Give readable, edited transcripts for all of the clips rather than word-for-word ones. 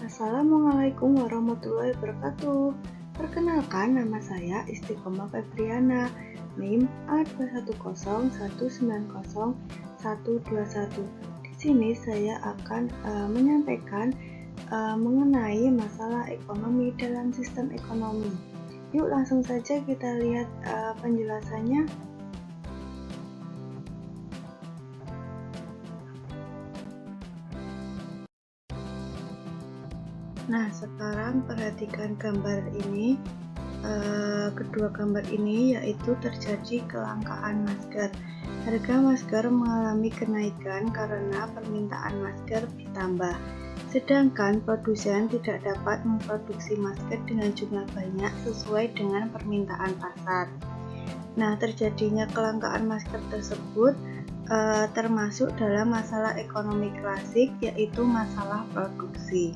Assalamualaikum warahmatullahi wabarakatuh. Perkenalkan, nama saya Istiqomah Febriana, NIM A210190121. Di sini saya akan menyampaikan mengenai masalah ekonomi dalam sistem ekonomi. Yuk langsung saja kita lihat penjelasannya. Nah, sekarang perhatikan gambar ini. Kedua gambar ini yaitu terjadi kelangkaan masker. Harga masker mengalami kenaikan karena permintaan masker bertambah. Sedangkan produsen tidak dapat memproduksi masker dengan jumlah banyak sesuai dengan permintaan pasar. Nah, terjadinya kelangkaan masker tersebut termasuk dalam masalah ekonomi klasik, yaitu masalah produksi.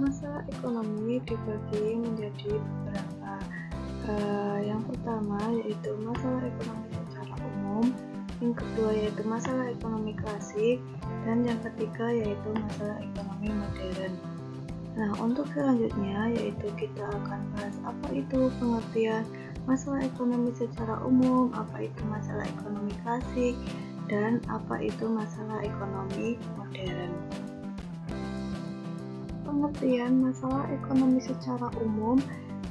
Masalah ekonomi dibagi menjadi beberapa. Yang pertama yaitu masalah ekonomi secara umum, yang kedua yaitu masalah ekonomi klasik, dan yang ketiga yaitu masalah ekonomi modern. Nah, untuk selanjutnya yaitu kita akan bahas apa itu pengertian masalah ekonomi secara umum, apa itu masalah ekonomi klasik, dan apa itu masalah ekonomi modern. Pengertian masalah ekonomi secara umum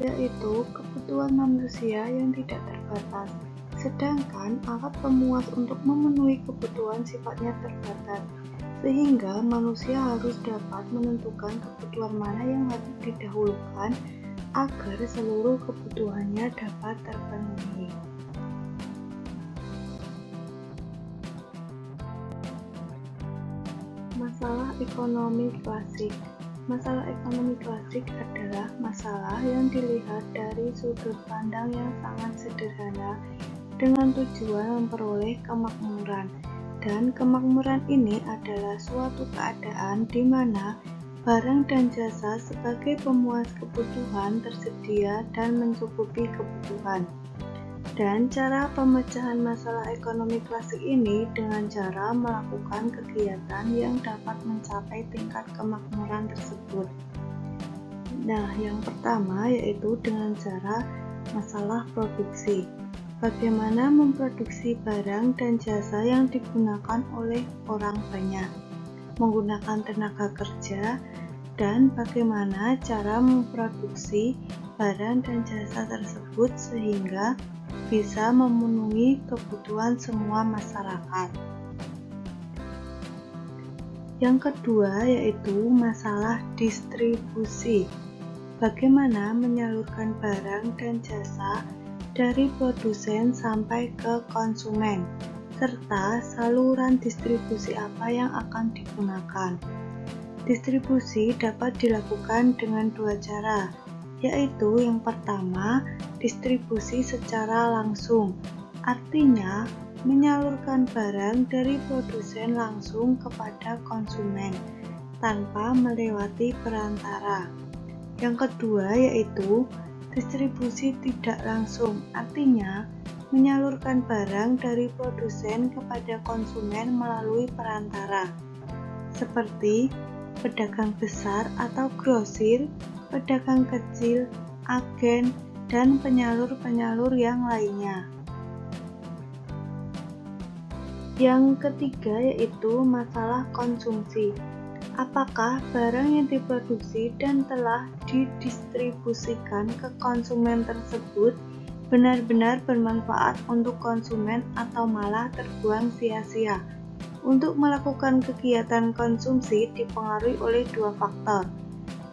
yaitu kebutuhan manusia yang tidak terbatas, sedangkan alat pemuas untuk memenuhi kebutuhan sifatnya terbatas, sehingga manusia harus dapat menentukan kebutuhan mana yang harus didahulukan agar seluruh kebutuhannya dapat terpenuhi. Masalah ekonomi klasik. Masalah ekonomi klasik adalah masalah yang dilihat dari sudut pandang yang sangat sederhana dengan tujuan memperoleh kemakmuran. Dan kemakmuran ini adalah suatu keadaan di mana barang dan jasa sebagai pemuas kebutuhan tersedia dan mencukupi kebutuhan. Dan cara pemecahan masalah ekonomi klasik ini dengan cara melakukan kegiatan yang dapat mencapai tingkat kemakmuran tersebut. Nah, yang pertama yaitu dengan cara masalah produksi. Bagaimana memproduksi barang dan jasa yang digunakan oleh orang banyak, menggunakan tenaga kerja, dan bagaimana cara memproduksi barang dan jasa tersebut sehingga bisa memenuhi kebutuhan semua masyarakat. Yang kedua yaitu masalah distribusi. Bagaimana menyalurkan barang dan jasa dari produsen sampai ke konsumen, serta saluran distribusi apa yang akan digunakan. Distribusi dapat dilakukan dengan dua cara, yaitu yang pertama, distribusi secara langsung, artinya menyalurkan barang dari produsen langsung kepada konsumen tanpa melewati perantara. Yang kedua yaitu distribusi tidak langsung, artinya menyalurkan barang dari produsen kepada konsumen melalui perantara, seperti pedagang besar atau grosir, pedagang kecil, agen, dan penyalur-penyalur yang lainnya. Yang ketiga yaitu masalah konsumsi. Apakah barang yang diproduksi dan telah didistribusikan ke konsumen tersebut benar-benar bermanfaat untuk konsumen atau malah terbuang sia-sia? Untuk melakukan kegiatan konsumsi dipengaruhi oleh dua faktor.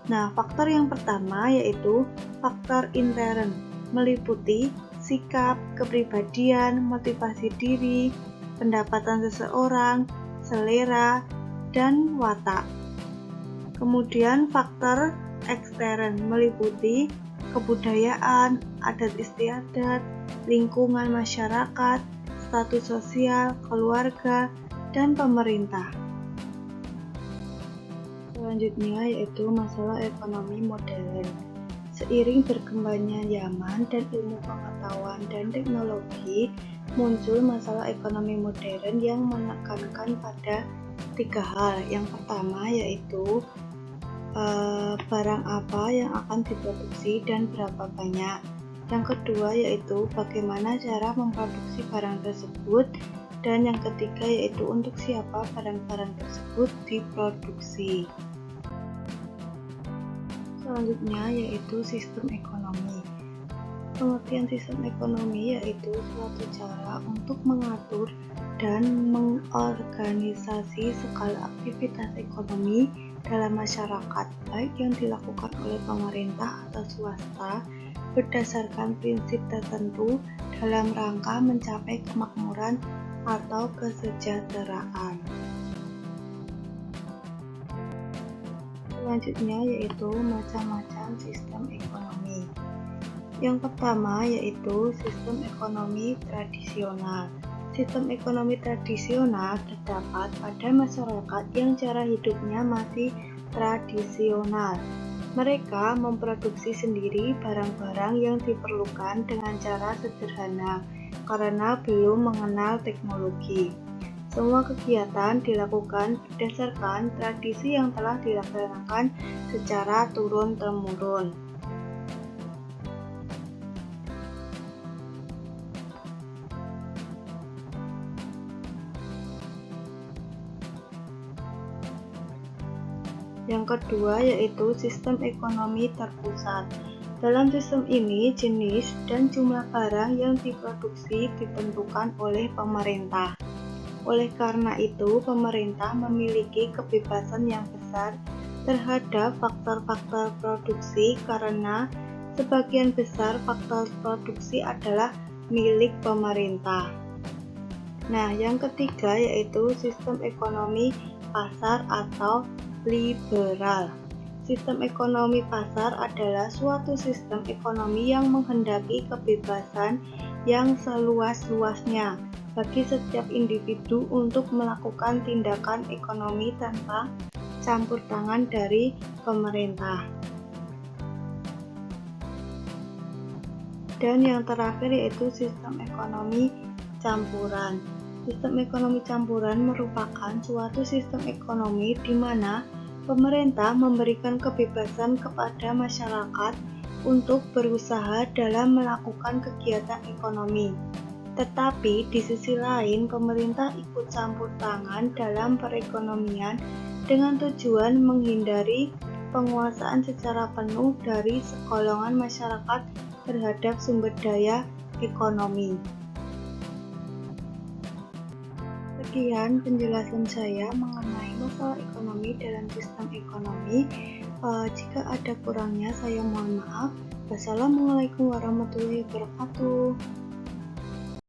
Nah, faktor yang pertama yaitu faktor intern, meliputi sikap, kepribadian, motivasi diri, pendapatan seseorang, selera, dan watak. Kemudian faktor ekstern, meliputi kebudayaan, adat istiadat, lingkungan masyarakat, status sosial, keluarga, dan pemerintah. Selanjutnya yaitu masalah ekonomi modern. Seiring berkembangnya zaman dan ilmu pengetahuan dan teknologi, muncul masalah ekonomi modern yang menekankan pada tiga hal. Yang pertama yaitu barang apa yang akan diproduksi dan berapa banyak. Yang kedua yaitu bagaimana cara memproduksi barang tersebut. Dan yang ketiga yaitu untuk siapa barang-barang tersebut diproduksi. Selanjutnya yaitu sistem ekonomi. Pengertian sistem ekonomi yaitu suatu cara untuk mengatur dan mengorganisasi segala aktivitas ekonomi dalam masyarakat, baik yang dilakukan oleh pemerintah atau swasta, berdasarkan prinsip tertentu dalam rangka mencapai kemakmuran atau kesejahteraan. Selanjutnya yaitu macam-macam sistem ekonomi. Yang pertama yaitu sistem ekonomi tradisional. Sistem ekonomi tradisional terdapat pada masyarakat yang cara hidupnya masih tradisional. Mereka memproduksi sendiri barang-barang yang diperlukan dengan cara sederhana karena belum mengenal teknologi. Semua kegiatan dilakukan berdasarkan tradisi yang telah dilaksanakan secara turun-temurun. Yang kedua yaitu sistem ekonomi terpusat. Dalam sistem ini, jenis dan jumlah barang yang diproduksi ditentukan oleh pemerintah. Oleh karena itu, pemerintah memiliki kebebasan yang besar terhadap faktor-faktor produksi karena sebagian besar faktor produksi adalah milik pemerintah. Nah, yang ketiga yaitu sistem ekonomi pasar atau liberal. Sistem ekonomi pasar adalah suatu sistem ekonomi yang menghendaki kebebasan yang seluas-luasnya bagi setiap individu untuk melakukan tindakan ekonomi tanpa campur tangan dari pemerintah. Dan yang terakhir yaitu sistem ekonomi campuran. Sistem ekonomi campuran merupakan suatu sistem ekonomi di mana pemerintah memberikan kebebasan kepada masyarakat untuk berusaha dalam melakukan kegiatan ekonomi. Tetapi di sisi lain, pemerintah ikut campur tangan dalam perekonomian dengan tujuan menghindari penguasaan secara penuh dari segolongan masyarakat terhadap sumber daya ekonomi. Sekian penjelasan saya mengenai masalah ekonomi dalam sistem ekonomi. Jika ada kurangnya saya mohon maaf. Wassalamualaikum warahmatullahi wabarakatuh.